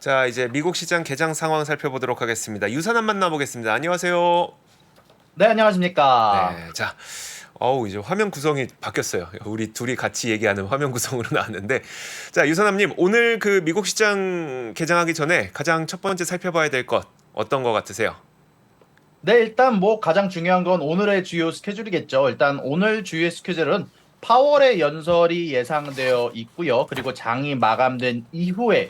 자, 이제 미국 시장 개장 상황 살펴보도록 하겠습니다. 유선한 만나보겠습니다. 안녕하세요. 네, 안녕하십니까. 네, 자, 이제 화면 구성이 바뀌었어요. 우리 둘이 같이 얘기하는 화면 구성으로 나왔는데, 자, 유선남님, 오늘 그 미국 시장 개장하기 전에 가장 첫 번째 살펴봐야 될 것 어떤 것 같으세요? 네, 일단 뭐 가장 중요한 건 오늘의 주요 스케줄이겠죠. 일단 오늘 주요 스케줄은 파월의 연설이 예상되어 있고요. 그리고 장이 마감된 이후에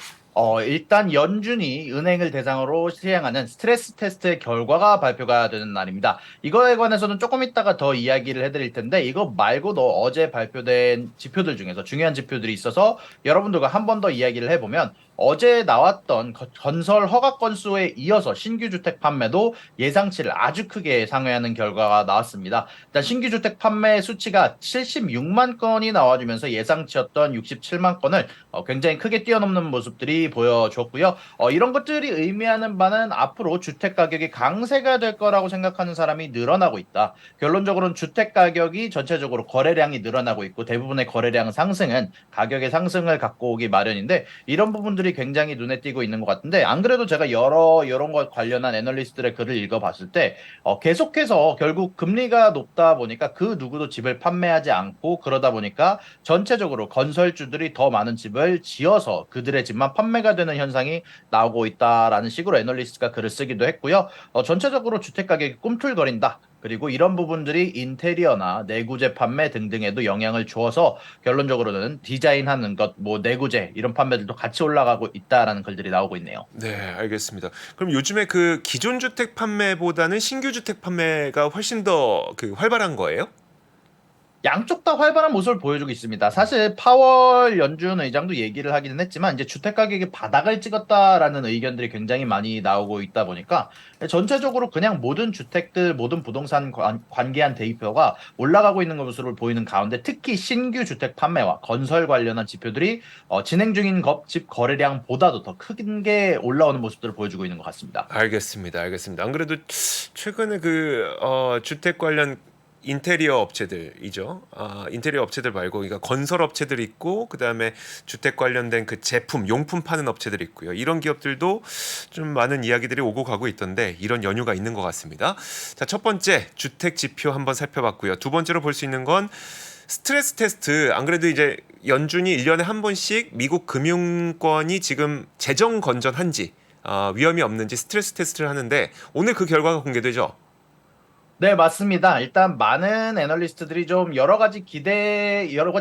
일단 연준이 은행을 대상으로 시행하는 스트레스 테스트의 결과가 발표가 되는 날입니다. 이거에 관해서는 조금 이따가 더 이야기를 해드릴 텐데 이거 말고도 어제 발표된 지표들 중에서 중요한 지표들이 있어서 여러분들과 한 번 더 이야기를 해보면 어제 나왔던 건설 허가 건수에 이어서 신규 주택 판매도 예상치를 아주 크게 상회하는 결과가 나왔습니다. 일단 신규 주택 판매 수치가 76만 건이 나와주면서 예상치였던 67만 건을 굉장히 크게 뛰어넘는 모습들이 보여줬고요. 이런 것들이 의미하는 바는 앞으로 주택 가격이 강세가 될 거라고 생각하는 사람이 늘어나고 있다. 결론적으로는 주택 가격이 전체적으로 거래량이 늘어나고 있고 대부분의 거래량 상승은 가격의 상승을 갖고 오기 마련인데 이런 부분들이 굉장히 눈에 띄고 있는 것 같은데 안 그래도 제가 여러 이런 것 관련한 애널리스트들의 글을 읽어봤을 때 계속해서 결국 금리가 높다 보니까 그 누구도 집을 판매하지 않고 그러다 보니까 전체적으로 건설주들이 더 많은 집을 지어서 그들의 집만 판매가 되는 현상이 나오고 있다라는 식으로 애널리스트가 글을 쓰기도 했고요. 전체적으로 주택 가격이 꿈틀거린다. 그리고 이런 부분들이 인테리어나 내구재 판매 등등에도 영향을 주어서 결론적으로는 디자인하는 것, 뭐 내구재 이런 판매들도 같이 올라가고 있다라는 글들이 나오고 있네요. 네, 알겠습니다. 그럼 요즘에 그 기존 주택 판매보다는 신규 주택 판매가 훨씬 더 그 활발한 거예요? 양쪽 다 활발한 모습을 보여주고 있습니다. 사실 파월 연준 의장도 얘기를 하기는 했지만 이제 주택 가격이 바닥을 찍었다라는 의견들이 굉장히 많이 나오고 있다 보니까 전체적으로 그냥 모든 주택들, 모든 부동산 관계한 대입표가 올라가고 있는 것으로 보이는 가운데 특히 신규 주택 판매와 건설 관련한 지표들이 진행 중인 집 거래량보다도 더 큰 게 올라오는 모습들을 보여주고 있는 것 같습니다. 알겠습니다. 알겠습니다. 안 그래도 최근에 그 주택 관련 인테리어 업체들이죠. 인테리어 업체들 말고 그러니까 건설 업체들 있고 그다음에 주택 관련된 그 제품, 용품 파는 업체들 있고요. 이런 기업들도 좀 많은 이야기들이 오고 가고 있던데 이런 연유가 있는 것 같습니다. 자, 첫 번째 주택 지표 한번 살펴봤고요. 두 번째로 볼 수 있는 건 스트레스 테스트. 안 그래도 이제 연준이 1년에 한 번씩 미국 금융권이 지금 재정 건전한지 위험이 없는지 스트레스 테스트를 하는데 오늘 그 결과가 공개되죠. 네, 맞습니다. 일단 많은 애널리스트들이 좀 여러 가지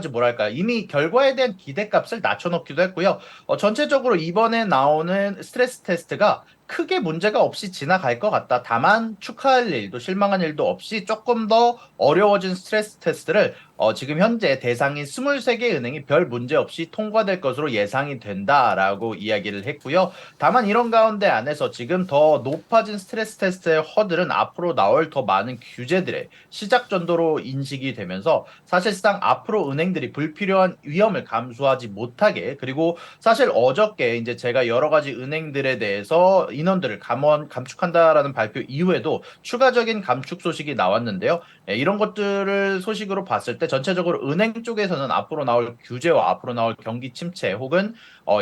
뭐랄까, 이미 결과에 대한 기대값을 낮춰놓기도 했고요. 전체적으로 이번에 나오는 스트레스 테스트가 크게 문제가 없이 지나갈 것 같다. 다만 축하할 일도 실망한 일도 없이 조금 더 어려워진 스트레스 테스트를 지금 현재 대상인 23개 은행이 별 문제 없이 통과될 것으로 예상이 된다라고 이야기를 했고요. 다만 이런 가운데 안에서 지금 더 높아진 스트레스 테스트의 허들은 앞으로 나올 더 많은 규제들의 시작 전도로 인식이 되면서 사실상 앞으로 은행들이 불필요한 위험을 감수하지 못하게 그리고 사실 어저께 이제 제가 여러 가지 은행들에 대해서 인원들을 감축한다라는 발표 이후에도 추가적인 감축 소식이 나왔는데요. 이런 것들을 소식으로 봤을 때 전체적으로 은행 쪽에서는 앞으로 나올 규제와 앞으로 나올 경기 침체 혹은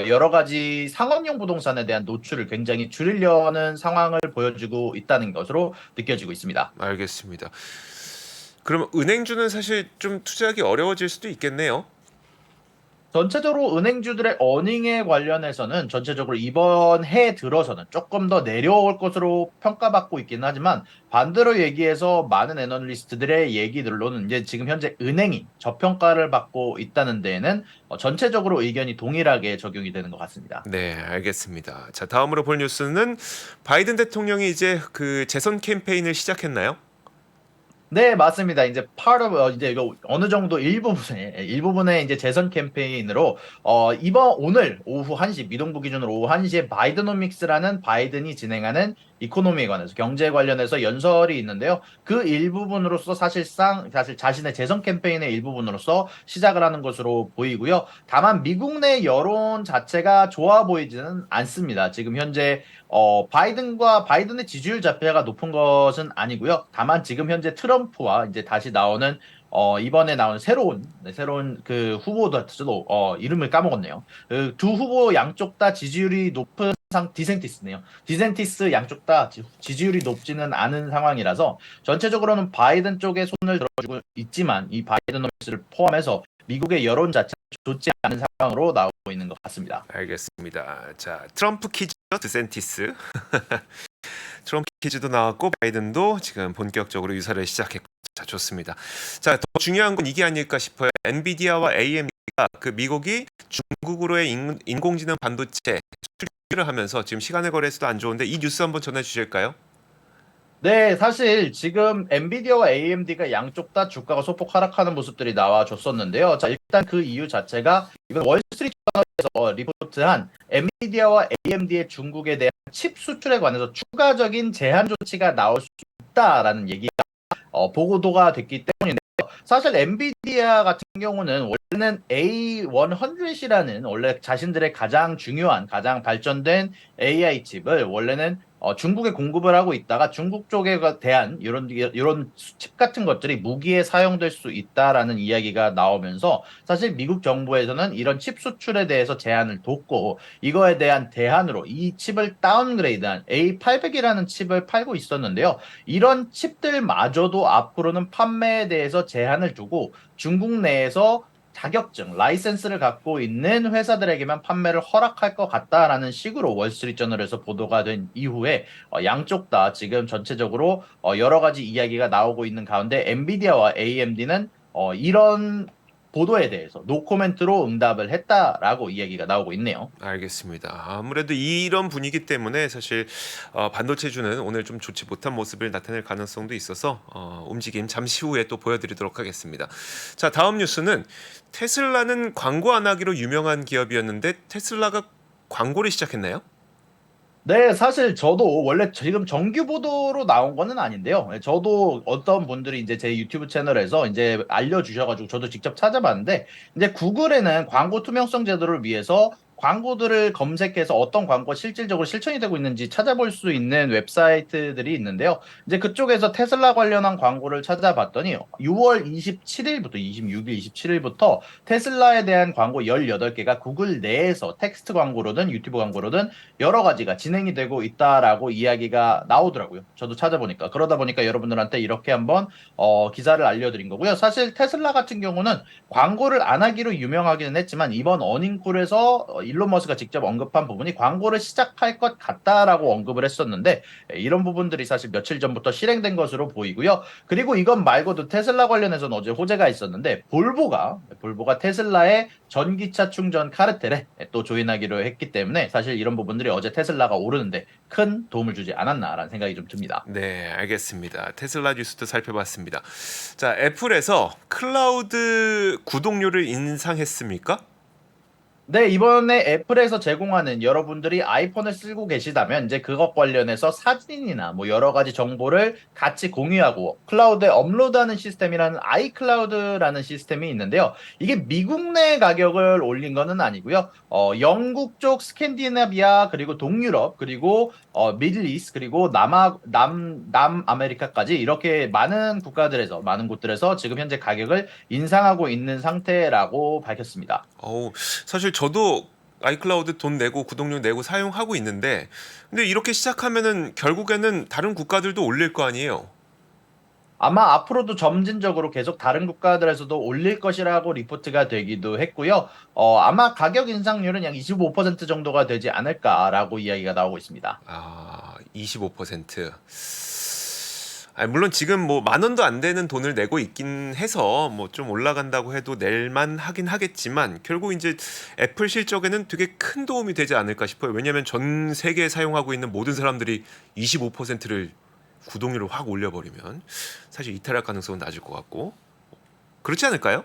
여러 가지 상업용 부동산에 대한 노출을 굉장히 줄이려는 상황을 보여주고 있다는 것으로 느껴지고 있습니다. 알겠습니다. 그럼 은행주는 사실 좀 투자하기 어려워질 수도 있겠네요. 전체적으로 은행주들의 어닝에 관련해서는 전체적으로 이번 해 들어서는 조금 더 내려올 것으로 평가받고 있긴 하지만 반대로 얘기해서 많은 애널리스트들의 얘기들로는 이제 지금 현재 은행이 저평가를 받고 있다는 데에는 전체적으로 의견이 동일하게 적용이 되는 것 같습니다. 네, 알겠습니다. 자, 다음으로 볼 뉴스는 바이든 대통령이 이제 그 재선 캠페인을 시작했나요? 네, 맞습니다. 이제 이제 이거 어느 정도 일부분의 이제 재선 캠페인으로 오늘 오후 1시 미동부 기준으로 오후 1시에 바이드노믹스라는 바이든이 진행하는 이코노미에 관해서 경제 관련해서 연설이 있는데요. 그 일부분으로서 사실 자신의 재선 캠페인의 일부분으로서 시작을 하는 것으로 보이고요. 다만 미국 내 여론 자체가 좋아 보이지는 않습니다. 지금 현재 바이든의 지지율 자체가 높은 것은 아니고요. 다만 지금 현재 트럼프와 이제 다시 나오는 이번에 나온 새로운 그 후보도 이름을 까먹었네요. 그 두 후보 양쪽 다 지지율이 높은 상 디센티스네요. 디센티스 양쪽 다 지지율이 높지는 않은 상황이라서 전체적으로는 바이든 쪽에 손을 들어주고 있지만 이 바이든 노미스를 포함해서 미국의 여론 자체가 좋지 않은 상황으로 나오고 있는 것 같습니다. 알겠습니다. 자, 트럼프 퀴즈 드센티스. 트럼프 퀴즈도 나왔고 바이든도 지금 본격적으로 유사를 시작했고 자, 좋습니다. 자, 더 중요한 건 이게 아닐까 싶어요. 엔비디아와 AMD가 그 미국이 중국으로의 인공지능 반도체 수출을 하면서 지금 시간을 거래해서도 안 좋은데 이 뉴스 한번 전해 주실까요? 네, 사실 지금 엔비디아와 AMD가 양쪽 다 주가가 소폭 하락하는 모습들이 나와줬었는데요. 자, 일단 그 이유 자체가 이번 월스트리트 저널에서 리포트한 엔비디아와 AMD의 중국에 대한 칩 수출에 관해서 추가적인 제한 조치가 나올 수 있다라는 얘기가 보고도가 됐기 때문인데요. 사실 엔비디아 같은 경우는 원래는 A100이라는 원래 자신들의 가장 중요한 가장 발전된 AI 칩을 원래는 중국에 공급을 하고 있다가 중국 쪽에 대한 이런 칩 같은 것들이 무기에 사용될 수 있다라는 이야기가 나오면서 사실 미국 정부에서는 이런 칩 수출에 대해서 제한을 뒀고 이거에 대한 대안으로 이 칩을 다운그레이드한 A800이라는 칩을 팔고 있었는데요. 이런 칩들마저도 앞으로는 판매에 대해서 제한을 두고 중국 내에서 자격증, 라이센스를 갖고 있는 회사들에게만 판매를 허락할 것 같다라는 식으로 월스트리트저널에서 보도가 된 이후에 양쪽 다 지금 전체적으로 여러 가지 이야기가 나오고 있는 가운데 엔비디아와 AMD는 이런 보도에 대해서 노코멘트로 응답을 했다라고 이야기가 나오고 있네요. 알겠습니다. 아무래도 이런 분위기 때문에 사실 반도체주는 오늘 좀 좋지 못한 모습을 나타낼 가능성도 있어서 움직임 잠시 후에 또 보여드리도록 하겠습니다. 자, 다음 뉴스는 테슬라는 광고 안 하기로 유명한 기업이었는데 테슬라가 광고를 시작했나요? 네, 사실 저도 원래 지금 정규 보도로 나온 거는 아닌데요. 저도 어떤 분들이 이제 제 유튜브 채널에서 이제 알려주셔가지고 저도 직접 찾아봤는데, 이제 구글에는 광고 투명성 제도를 위해서 광고들을 검색해서 어떤 광고가 실질적으로 실천이 되고 있는지 찾아볼 수 있는 웹사이트들이 있는데요. 이제 그쪽에서 테슬라 관련한 광고를 찾아봤더니 6월 27일부터 26일, 27일부터 테슬라에 대한 광고 18개가 구글 내에서 텍스트 광고로든 유튜브 광고로든 여러 가지가 진행이 되고 있다라고 이야기가 나오더라고요. 저도 찾아보니까. 그러다 보니까 여러분들한테 이렇게 한번 기사를 알려드린 거고요. 사실 테슬라 같은 경우는 광고를 안 하기로 유명하기는 했지만 이번 어닝콜에서 일론 머스크가 직접 언급한 부분이 광고를 시작할 것 같다라고 언급을 했었는데 이런 부분들이 사실 며칠 전부터 실행된 것으로 보이고요. 그리고 이것 말고도 테슬라 관련해서는 어제 호재가 있었는데 볼보가 테슬라의 전기차 충전 카르텔에 또 조인하기로 했기 때문에 사실 이런 부분들이 어제 테슬라가 오르는데 큰 도움을 주지 않았나라는 생각이 좀 듭니다. 네, 알겠습니다. 테슬라 뉴스도 살펴봤습니다. 자, 애플에서 클라우드 구독료를 인상했습니까? 네, 이번에 애플에서 제공하는 여러분들이 아이폰을 쓰고 계시다면 이제 그것 관련해서 사진이나 뭐 여러 가지 정보를 같이 공유하고 클라우드에 업로드하는 시스템이라는 아이클라우드라는 시스템이 있는데요. 이게 미국 내 가격을 올린 거는 아니고요. 영국 쪽 스캔디나비아 그리고 동유럽 그리고 미들리스 그리고 남아메리카까지 이렇게 많은 국가들에서 많은 곳들에서 지금 현재 가격을 인상하고 있는 상태라고 밝혔습니다. 사실 저도 아이클라우드 돈 내고 구독료 내고 사용하고 있는데 근데 이렇게 시작하면은 결국에는 다른 국가들도 올릴 거 아니에요. 아마 앞으로도 점진적으로 계속 다른 국가들에서도 올릴 것이라고 리포트가 되기도 했고요. 아마 가격 인상률은 약 25% 정도가 되지 않을까라고 이야기가 나오고 있습니다. 25%. 물론 지금 뭐 만 원도 안 되는 돈을 내고 있긴 해서 뭐 좀 올라간다고 해도 낼만 하긴 하겠지만 결국 이제 애플 실적에는 되게 큰 도움이 되지 않을까 싶어요. 왜냐하면 전 세계에 사용하고 있는 모든 사람들이 25%를 구독료를 확 올려버리면 사실 이탈할 가능성은 낮을 것 같고 그렇지 않을까요?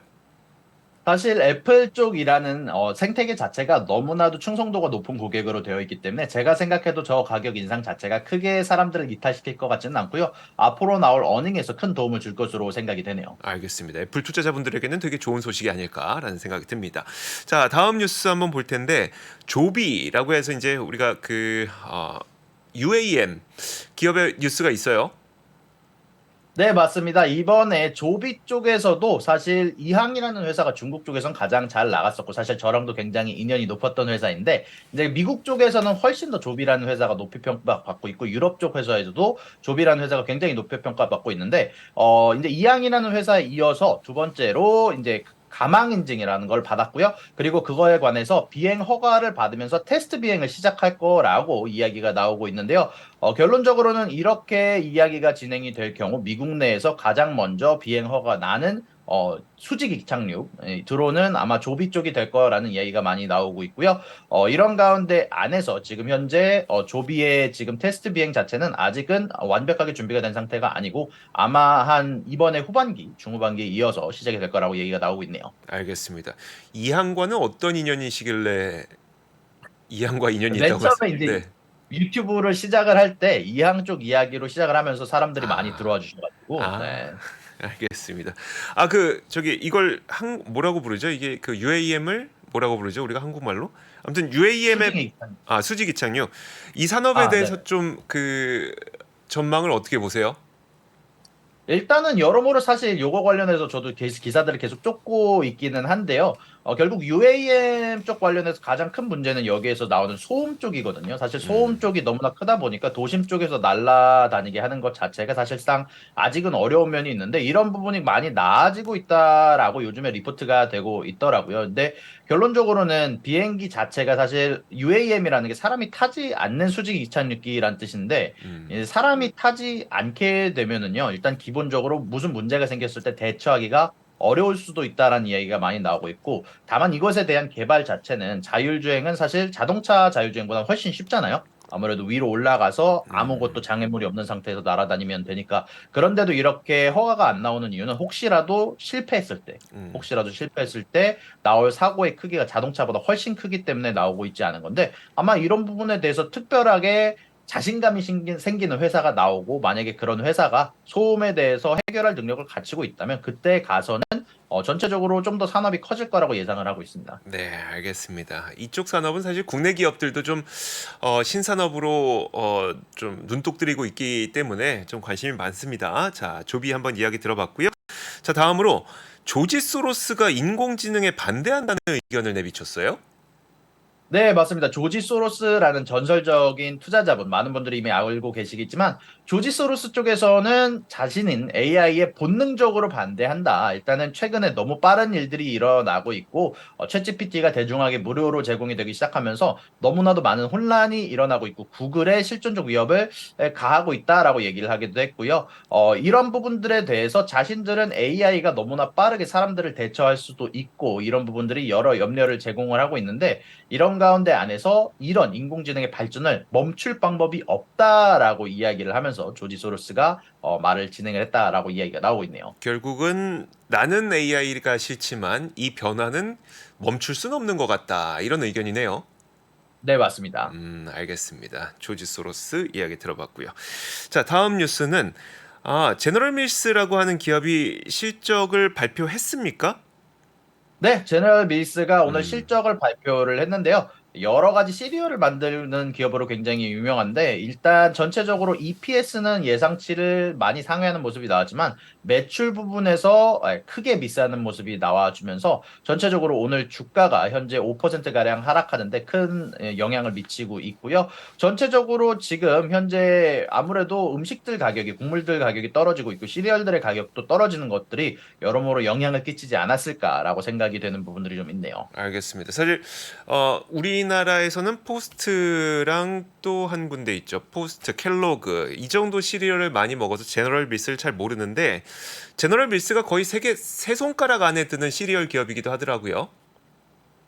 사실 애플 쪽이라는 생태계 자체가 너무나도 충성도가 높은 고객으로 되어 있기 때문에 제가 생각해도 저 가격 인상 자체가 크게 사람들을 이탈시킬 것 같지는 않고요. 앞으로 나올 어닝에서 큰 도움을 줄 것으로 생각이 되네요. 알겠습니다. 애플 투자자분들에게는 되게 좋은 소식이 아닐까라는 생각이 듭니다. 자, 다음 뉴스 한번 볼 텐데 조비라고 해서 이제 우리가 UAM 기업의 뉴스가 있어요. 네, 맞습니다. 이번에 조비 쪽에서도 사실 이항이라는 회사가 중국 쪽에선 가장 잘 나갔었고, 사실 저랑도 굉장히 인연이 높았던 회사인데, 이제 미국 쪽에서는 훨씬 더 조비라는 회사가 높이 평가받고 있고, 유럽 쪽 회사에서도 조비라는 회사가 굉장히 높이 평가받고 있는데, 이제 이항이라는 회사에 이어서 두 번째로 이제 가망 인증이라는 걸 받았고요. 그리고 그거에 관해서 비행 허가를 받으면서 테스트 비행을 시작할 거라고 이야기가 나오고 있는데요. 결론적으로는 이렇게 이야기가 진행이 될 경우 미국 내에서 가장 먼저 비행 허가 나는 수직 이착륙 드론은 아마 조비 쪽이 될 거라는 이야기가 많이 나오고 있고요. 이런 가운데 안에서 지금 현재 조비의 지금 테스트 비행 자체는 아직은 완벽하게 준비가 된 상태가 아니고 아마 한 이번에 후반기, 중후반기에 이어서 시작이 될 거라고 얘기가 나오고 있네요. 알겠습니다. 이항과는 어떤 인연이시길래 이항과 인연이 맨 있다고 처음에 이제 네. 유튜브를 시작을 할 때 이항 쪽 이야기로 시작을 하면서 사람들이 많이 아, 들어와 주셔가지고 아, 네. 알겠습니다. 아, 그 저기 이걸 한 뭐라고 부르죠? 이게 그 UAM을 뭐라고 부르죠? 우리가 한국말로? 아무튼 UAM의 수중에 수직 이착륙 이 산업에 아, 네. 대해서 좀 그 전망을 어떻게 보세요? 일단은 여러모로 사실 요거 관련해서 저도 기사들을 계속 쫓고 있기는 한데요. 결국 UAM 쪽 관련해서 가장 큰 문제는 여기에서 나오는 소음 쪽이거든요. 사실 소음 음, 쪽이 너무나 크다 보니까 도심 쪽에서 날아다니게 하는 것 자체가 사실상 아직은 어려운 면이 있는데 이런 부분이 많이 나아지고 있다라고 요즘에 리포트가 되고 있더라고요. 근데 결론적으로는 비행기 자체가 사실 UAM이라는 게 사람이 타지 않는 수직 이착륙기란 뜻인데 음, 이 사람이 타지 않게 되면은요, 일단 기본적으로 무슨 문제가 생겼을 때 대처하기가 어려울 수도 있다라는 이야기가 많이 나오고 있고, 다만 이것에 대한 개발 자체는 자율주행은 사실 자동차 자율주행보다 훨씬 쉽잖아요. 아무래도 위로 올라가서 아무것도 음, 장애물이 없는 상태에서 날아다니면 되니까. 그런데도 이렇게 허가가 안 나오는 이유는 음. 혹시라도 실패했을 때 나올 사고의 크기가 자동차보다 훨씬 크기 때문에 나오고 있지 않은 건데, 아마 이런 부분에 대해서 특별하게 자신감이 생기는 회사가 나오고 만약에 그런 회사가 소음에 대해서 해결할 능력을 갖추고 있다면 그때 가서는 전체적으로 좀 더 산업이 커질 거라고 예상을 하고 있습니다. 네, 알겠습니다. 이쪽 산업은 사실 국내 기업들도 좀 신산업으로 좀 눈독 들이고 있기 때문에 좀 관심이 많습니다. 자, 조비 한번 이야기 들어봤고요. 자, 다음으로 조지 소로스가 인공지능에 반대한다는 의견을 내비쳤어요. 네, 맞습니다. 조지 소로스라는 전설적인 투자자분, 많은 분들이 이미 알고 계시겠지만, 조지 소로스 쪽에서는 자신인 AI에 본능적으로 반대한다. 일단은 최근에 너무 빠른 일들이 일어나고 있고, 챗GPT가 대중에게 무료로 제공이 되기 시작하면서 너무나도 많은 혼란이 일어나고 있고, 구글의 실존적 위협을 가하고 있다라고 얘기를 하기도 했고요. 이런 부분들에 대해서 자신들은 AI가 너무나 빠르게 사람들을 대처할 수도 있고, 이런 부분들이 여러 염려를 제공을 하고 있는데, 이런 가운데 안에서 이런 인공지능의 발전을 멈출 방법이 없다라고 이야기를 하면서 조지 소로스가 말을 진행을 했다라고 이야기가 나오고 있네요. 결국은 나는 AI가 싫지만 이 변화는 멈출 수는 없는 것 같다. 이런 의견이네요. 네, 맞습니다. 알겠습니다. 조지 소로스 이야기 들어봤고요. 자, 다음 뉴스는 제너럴 밀스라고 하는 기업이 실적을 발표했습니까? 네, 제너럴 밀스가 오늘 음, 실적을 발표를 했는데요. 여러 가지 시리얼을 만드는 기업으로 굉장히 유명한데, 일단 전체적으로 EPS는 예상치를 많이 상회하는 모습이 나왔지만, 매출 부분에서 크게 미스하는 모습이 나와주면서, 전체적으로 오늘 주가가 현재 5%가량 하락하는데 큰 영향을 미치고 있고요. 전체적으로 지금 현재 아무래도 음식들 가격이, 곡물들 가격이 떨어지고 있고, 시리얼들의 가격도 떨어지는 것들이 여러모로 영향을 끼치지 않았을까라고 생각이 되는 부분들이 좀 있네요. 알겠습니다. 사실 우리나라에서는 포스트랑 또 한 군데 있죠. 포스트, 켈로그 이 정도 시리얼을 많이 먹어서 제너럴 밀스를 잘 모르는데 제너럴 밀스가 거의 세계 세 손가락 안에 드는 시리얼 기업이기도 하더라고요.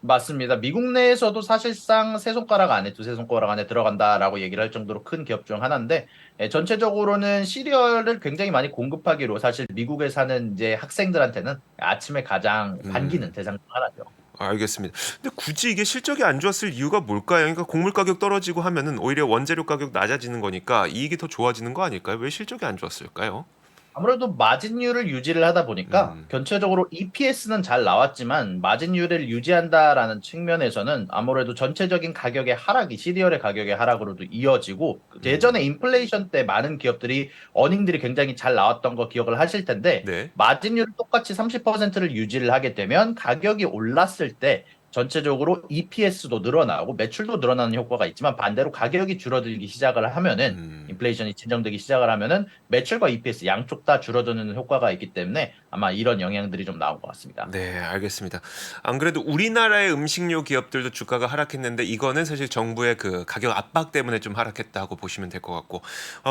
맞습니다. 미국 내에서도 사실상 세 손가락 안에, 두세 손가락 안에 들어간다라고 얘기를 할 정도로 큰 기업 중 하나인데, 전체적으로는 시리얼을 굉장히 많이 공급하기로 사실 미국에 사는 이제 학생들한테는 아침에 가장 반기는 음, 대상 중 하나죠. 알겠습니다. 근데 굳이 이게 실적이 안 좋았을 이유가 뭘까요? 그러니까 곡물 가격 떨어지고 하면은 오히려 원재료 가격 낮아지는 거니까 이익이 더 좋아지는 거 아닐까요? 왜 실적이 안 좋았을까요? 아무래도 마진율을 유지를 하다 보니까 음. 전체적으로 EPS는 잘 나왔지만 마진율을 유지한다라는 측면에서는 아무래도 전체적인 가격의 하락이 시리얼의 가격의 하락으로도 이어지고 예전에 음. 인플레이션 때 많은 기업들이 어닝들이 굉장히 잘 나왔던 거 기억을 하실 텐데 네. 마진율 똑같이 30%를 유지를 하게 되면 가격이 올랐을 때 전체적으로 EPS도 늘어나고 매출도 늘어나는 효과가 있지만 반대로 가격이 줄어들기 시작을 하면은 음. 인플레이션이 진정되기 시작을 하면은 매출과 EPS 양쪽 다 줄어드는 효과가 있기 때문에 아마 이런 영향들이 좀 나온 것 같습니다. 네, 알겠습니다. 안 그래도 우리나라의 음식료 기업들도 주가가 하락했는데 이거는 사실 정부의 그 가격 압박 때문에 좀 하락했다고 보시면 될 것 같고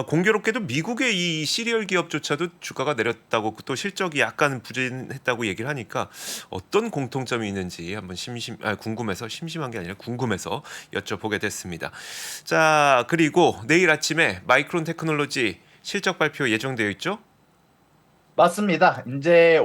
공교롭게도 미국의 이 시리얼 기업조차도 주가가 내렸다고 또 실적이 약간 부진했다고 얘기를 하니까 어떤 공통점이 있는지 한번 궁금해서 심심한 게 아니라 궁금해서 여쭤보게 됐습니다. 자, 그리고 내일 아침에 마이크론 테크놀로지 실적 발표 예정되어 있죠? 맞습니다. 이제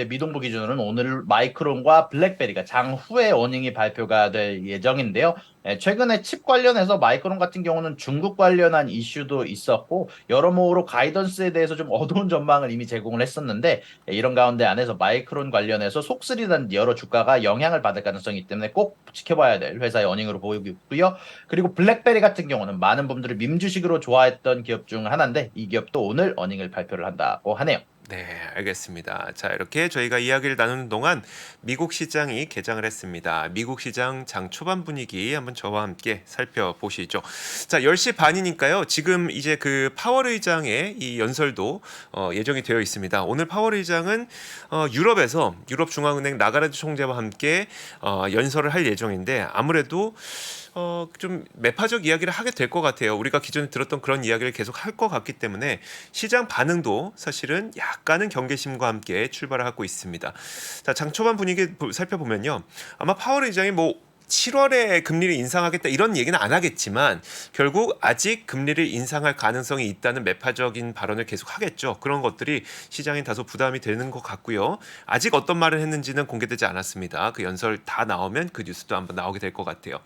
미동부 기준으로는 오늘 마이크론과 블랙베리가 장후에 어닝이 발표가 될 예정인데요. 최근에 칩 관련해서 마이크론 같은 경우는 중국 관련한 이슈도 있었고 여러모로 가이던스에 대해서 좀 어두운 전망을 이미 제공을 했었는데 이런 가운데 안에서 마이크론 관련해서 속쓰리던 여러 주가가 영향을 받을 가능성이 있기 때문에 꼭 지켜봐야 될 회사의 어닝으로 보이고 있고요. 그리고 블랙베리 같은 경우는 많은 분들이 밈주식으로 좋아했던 기업 중 하나인데 이 기업도 오늘 어닝을 발표를 한다고 하네요. 네, 알겠습니다. 자, 이렇게 저희가 이야기를 나누는 동안 미국 시장이 개장을 했습니다. 미국 시장 장 초반 분위기 한번 저와 함께 살펴보시죠. 자, 10시 반이니까요. 지금 이제 그 파월 의장의 이 연설도 예정이 되어 있습니다. 오늘 파월 의장은 유럽에서 유럽 중앙은행 나가르드 총재와 함께 연설을 할 예정인데 아무래도 좀 매파적 이야기를 하게 될 것 같아요. 우리가 기존에 들었던 그런 이야기를 계속 할 것 같기 때문에 시장 반응도 사실은 약간은 경계심과 함께 출발을 하고 있습니다. 자, 장 초반 분위기 살펴보면요. 아마 파월 의장이 뭐 7월에 금리를 인상하겠다 이런 얘기는 안 하겠지만 결국 아직 금리를 인상할 가능성이 있다는 매파적인 발언을 계속 하겠죠. 그런 것들이 시장에 다소 부담이 되는 것 같고요. 아직 어떤 말을 했는지는 공개되지 않았습니다. 그 연설 다 나오면 그 뉴스도 한번 나오게 될 것 같아요.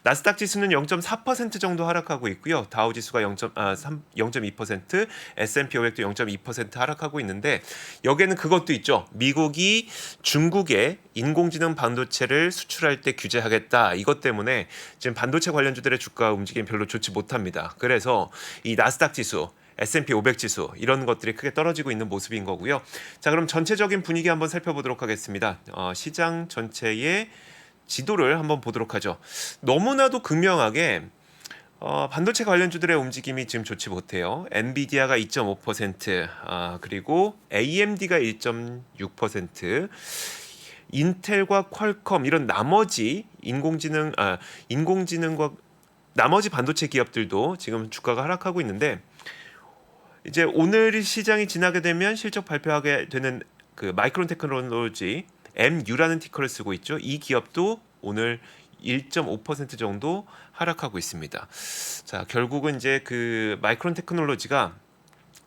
나스닥 지수는 0.4% 정도 하락하고 있고요. 다우 지수가 0.2%, S&P 500도 0.2% 하락하고 있는데 여기에는 그것도 있죠. 미국이 중국에 인공지능 반도체를 수출할 때 규제하겠다. 이것 때문에 지금 반도체 관련주들의 주가 움직임이 별로 좋지 못합니다. 그래서 이 나스닥 지수 S&P 500 지수 이런 것들이 크게 떨어지고 있는 모습인 거고요. 자, 그럼 전체적인 분위기 한번 살펴보도록 하겠습니다. 시장 전체의 지도를 한번 보도록 하죠. 너무나도 극명하게 반도체 관련주들의 움직임이 지금 좋지 못해요. 엔비디아가 2.5%, 그리고 AMD가 1.6%, 인텔과 퀄컴 이런 나머지 인공지능과 나머지 반도체 기업들도 지금 주가가 하락하고 있는데 이제 오늘 시장이 지나게 되면 실적 발표하게 되는 그 마이크론 테크놀로지 MU라는 티커를 쓰고 있죠. 이 기업도 오늘 1.5% 정도 하락하고 있습니다. 자, 결국은 이제 그 마이크론 테크놀로지가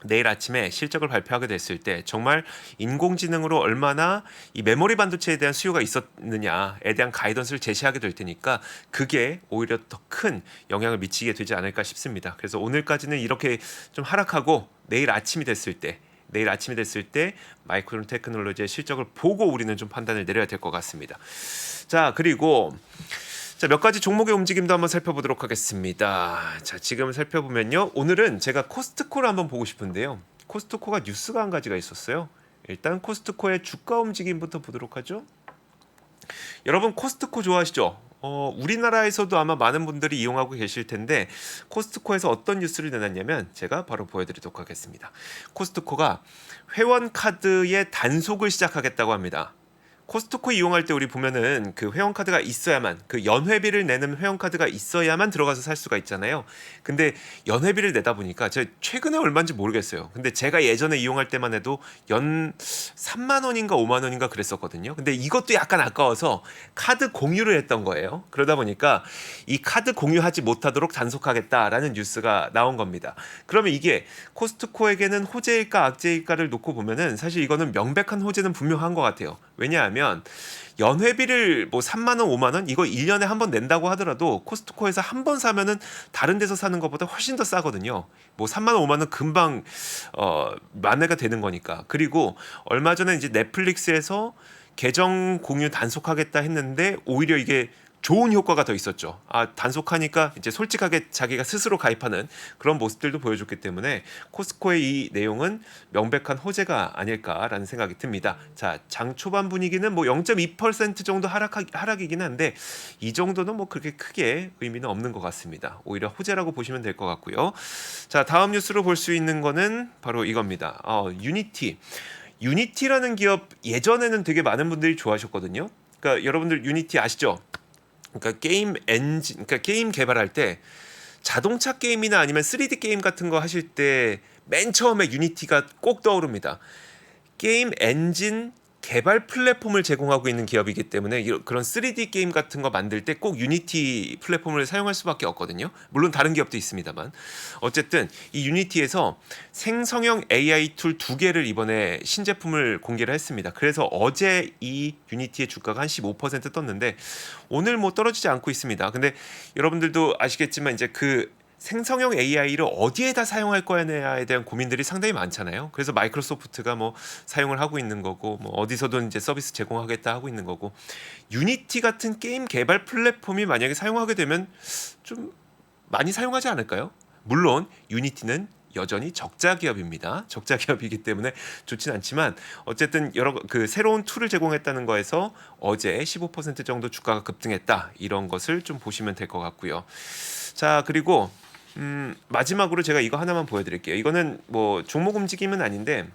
내일 아침에 실적을 발표하게 됐을 때 정말 인공지능으로 얼마나 이 메모리 반도체에 대한 수요가 있었느냐에 대한 가이던스를 제시하게 될 테니까 그게 오히려 더 큰 영향을 미치게 되지 않을까 싶습니다. 그래서 오늘까지는 이렇게 좀 하락하고 내일 아침이 됐을 때 마이크론 테크놀로지의 실적을 보고 우리는 좀 판단을 내려야 될 것 같습니다. 자, 그리고 몇 가지 종목의 움직임도 한번 살펴보도록 하겠습니다. 자, 지금 살펴보면요. 오늘은 제가 코스트코를 한번 보고 싶은데요. 코스트코가 뉴스가 한 가지가 있었어요. 일단 코스트코의 주가 움직임부터 보도록 하죠. 여러분 코스트코 좋아하시죠? 우리나라에서도 아마 많은 분들이 이용하고 계실 텐데 코스트코에서 어떤 뉴스를 내놨냐면 제가 바로 보여드리도록 하겠습니다. 코스트코가 회원 카드의 단속을 시작하겠다고 합니다. 코스트코 이용할 때 우리 보면은 그 회원카드가 있어야만 그 연회비를 내는 회원카드가 있어야만 들어가서 살 수가 있잖아요. 근데 연회비를 내다 보니까 제가 최근에 얼마인지 모르겠어요. 근데 제가 예전에 이용할 때만 해도 연 3만 원인가 5만 원인가 그랬었거든요. 근데 이것도 약간 아까워서 카드 공유를 했던 거예요. 그러다 보니까 이 카드 공유하지 못하도록 단속하겠다라는 뉴스가 나온 겁니다. 그러면 이게 코스트코에게는 호재일까 악재일까를 놓고 보면은 사실 이거는 명백한 호재는 분명한 것 같아요. 왜냐하면 연회비를 뭐 3만 원, 5만 원 이거 1년에 한 번 낸다고 하더라도 코스트코에서 한 번 사면은 다른 데서 사는 것보다 훨씬 더 싸거든요. 뭐 3만 원, 5만 원 금방 만회가 되는 거니까. 그리고 얼마 전에 이제 넷플릭스에서 계정 공유 단속하겠다 했는데 오히려 이게 좋은 효과가 더 있었죠. 단속하니까 이제 솔직하게 자기가 스스로 가입하는 그런 모습들도 보여줬기 때문에 코스코의 이 내용은 명백한 호재가 아닐까라는 생각이 듭니다. 자, 장 초반 분위기는 뭐 0.2% 정도 하락이긴 한데 이 정도는 뭐 그렇게 크게 의미는 없는 것 같습니다. 오히려 호재라고 보시면 될 것 같고요. 자, 다음 뉴스로 볼 수 있는 거는 바로 이겁니다. 유니티. 유니티라는 기업 예전에는 되게 많은 분들이 좋아하셨거든요. 그러니까 여러분들 유니티 아시죠? 그러니까 게임 엔진, 그러니까 게임 개발할 때 자동차 게임이나 아니면 3D 게임 같은 거 하실 때 맨 처음에 유니티가 꼭 떠오릅니다. 게임 엔진 개발 플랫폼을 제공하고 있는 기업이기 때문에 그런 3D 게임 같은 거 만들 때 꼭 유니티 플랫폼을 사용할 수밖에 없거든요. 물론 다른 기업도 있습니다만 어쨌든 이 유니티에서 생성형 AI 툴 2개를 이번에 신제품을 공개를 했습니다. 그래서 어제 이 유니티의 주가가 한 15% 떴는데 오늘 뭐 떨어지지 않고 있습니다. 근데 여러분들도 아시겠지만 이제 그 생성형 AI를 어디에다 사용할 거냐에 대한 고민들이 상당히 많잖아요. 그래서 마이크로소프트가 뭐 사용을 하고 있는 거고 뭐 어디서든 이제 서비스 제공하겠다 하고 있는 거고 유니티 같은 게임 개발 플랫폼이 만약에 사용하게 되면 좀 많이 사용하지 않을까요? 물론 유니티는 여전히 적자 기업입니다. 적자 기업이기 때문에 좋진 않지만 어쨌든 여러 그 새로운 툴을 제공했다는 거에서 어제 15% 정도 주가가 급등했다. 이런 것을 좀 보시면 될 것 같고요. 자, 그리고 마지막으로 제가 이거 하나만 보여드릴게요. 이거는 뭐 종목 움직임은 아닌데,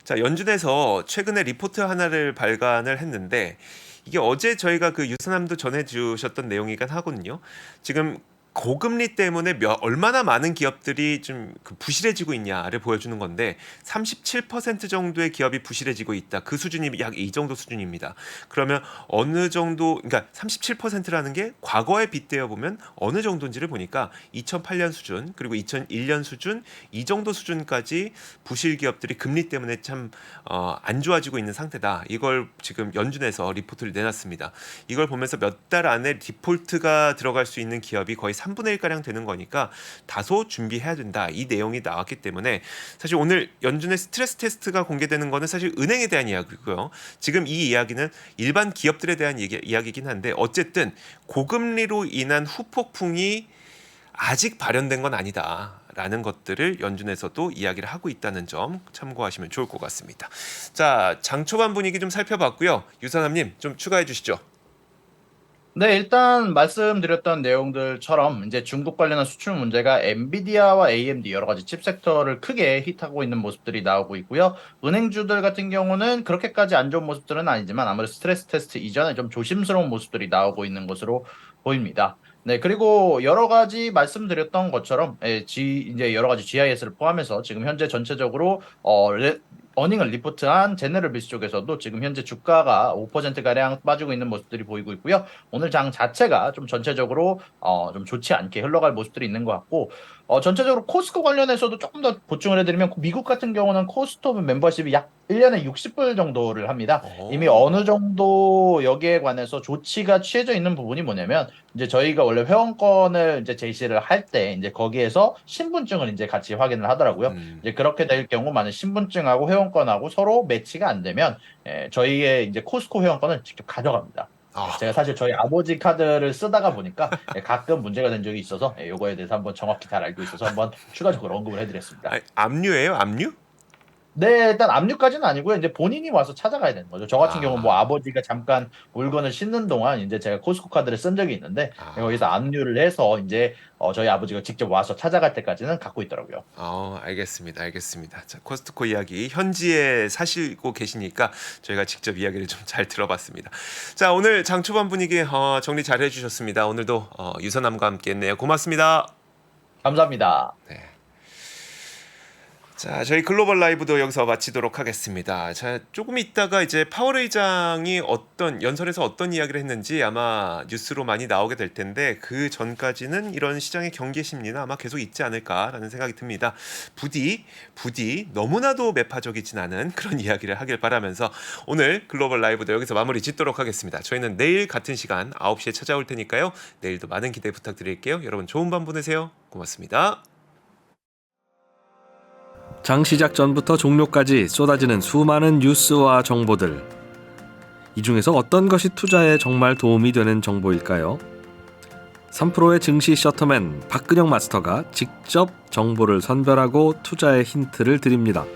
자, 연준에서 최근에 리포트 하나를 발간을 했는데 이게 어제 저희가 그 유선함도 전해주셨던 내용이긴 하거든요. 지금 고금리 때문에 얼마나 많은 기업들이 좀 그 부실해지고 있냐를 보여주는 건데 37% 정도의 기업이 부실해지고 있다. 그 수준이 약 이 정도 수준입니다. 그러면 어느 정도 그러니까 37%라는 게 과거에 빗대어 보면 어느 정도인지를 보니까 2008년 수준 그리고 2001년 수준 이 정도 수준까지 부실 기업들이 금리 때문에 참 안 좋아지고 있는 상태다. 이걸 지금 연준에서 리포트를 내놨습니다. 이걸 보면서 몇 달 안에 디폴트가 들어갈 수 있는 기업이 거의 3분의 1가량 되는 거니까 다소 준비해야 된다. 이 내용이 나왔기 때문에 사실 오늘 연준의 스트레스 테스트가 공개되는 거는 사실 은행에 대한 이야기고요. 지금 이 이야기는 일반 기업들에 대한 이야기이긴 한데 어쨌든 고금리로 인한 후폭풍이 아직 발현된 건 아니다라는 것들을 연준에서도 이야기를 하고 있다는 점 참고하시면 좋을 것 같습니다. 자, 장 초반 분위기 좀 살펴봤고요. 유선함님 좀 추가해 주시죠. 네, 일단 말씀드렸던 내용들처럼 이제 중국 관련한 수출 문제가 엔비디아와 AMD 여러 가지 칩 섹터를 크게 히트하고 있는 모습들이 나오고 있고요. 은행주들 같은 경우는 그렇게까지 안 좋은 모습들은 아니지만 아무래도 스트레스 테스트 이전에 좀 조심스러운 모습들이 나오고 있는 것으로 보입니다. 네, 그리고 여러 가지 말씀드렸던 것처럼 이제 여러 가지 GIS를 포함해서 지금 현재 전체적으로 어닝을 리포트한 제너럴 빌스 쪽에서도 지금 현재 주가가 5%가량 빠지고 있는 모습들이 보이고 있고요. 오늘 장 자체가 좀 전체적으로 좀 좋지 않게 흘러갈 모습들이 있는 것 같고 전체적으로 코스코 관련해서도 조금 더 보충을 해드리면 미국 같은 경우는 코스토브 멤버십이 약 1년에 60불 정도를 합니다. 이미 어느 정도 여기에 관해서 조치가 취해져 있는 부분이 뭐냐면 이제 저희가 원래 회원권을 이제 제시를 할 때 이제 거기에서 신분증을 이제 같이 확인을 하더라고요. 이제 그렇게 될 경우만은 신분증하고 회원권하고 서로 매치가 안 되면 저희의 이제 코스코 회원권을 직접 가져갑니다. 제가 사실 저희 아버지 카드를 쓰다가 보니까 가끔 문제가 된 적이 있어서 요거에 대해서 한번 정확히 잘 알고 있어서 한번 추가적으로 언급을 해드렸습니다. 압류예요, 압류? 네, 일단 압류까지는 아니고요. 이제 본인이 와서 찾아가야 되는 거죠. 저 같은 경우는 뭐 아, 아버지가 잠깐 물건을 싣는 동안 이제 제가 코스코 카드를 쓴 적이 있는데 거기서 아. 압류를 해서 이제 저희 아버지가 직접 와서 찾아갈 때까지는 갖고 있더라고요. 알겠습니다. 알겠습니다. 자, 코스트코 이야기 현지에 사시고 계시니까 저희가 직접 이야기를 좀 잘 들어봤습니다. 자, 오늘 장 초반 분위기 정리 잘 해주셨습니다. 오늘도 유선남과 함께했네요. 고맙습니다. 감사합니다. 네. 자, 저희 글로벌 라이브도 여기서 마치도록 하겠습니다. 자, 조금 있다가 이제 파월 의장이 어떤 연설에서 어떤 이야기를 했는지 아마 뉴스로 많이 나오게 될 텐데 그 전까지는 이런 시장의 경계 심리는 아마 계속 있지 않을까라는 생각이 듭니다. 부디 너무나도 매파적이진 않은 그런 이야기를 하길 바라면서 오늘 글로벌 라이브도 여기서 마무리 짓도록 하겠습니다. 저희는 내일 같은 시간 9시에 찾아올 테니까요. 내일도 많은 기대 부탁드릴게요. 여러분 좋은 밤 보내세요. 고맙습니다. 장 시작 전부터 종료까지 쏟아지는 수많은 뉴스와 정보들. 이 중에서 어떤 것이 투자에 정말 도움이 되는 정보일까요? 3프로의 증시 셔터맨 박근영 마스터가 직접 정보를 선별하고 투자의 힌트를 드립니다.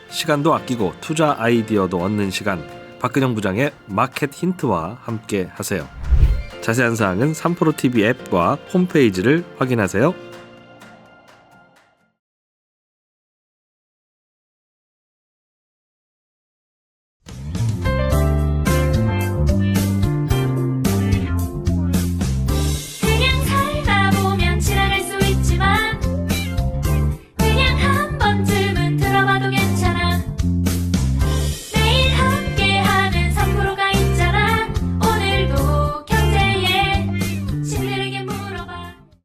시간도 아끼고 투자 아이디어도 얻는 시간, 박근영 부장의 마켓 힌트와 함께 하세요. 자세한 사항은 3프로 TV 앱과 홈페이지를 확인하세요.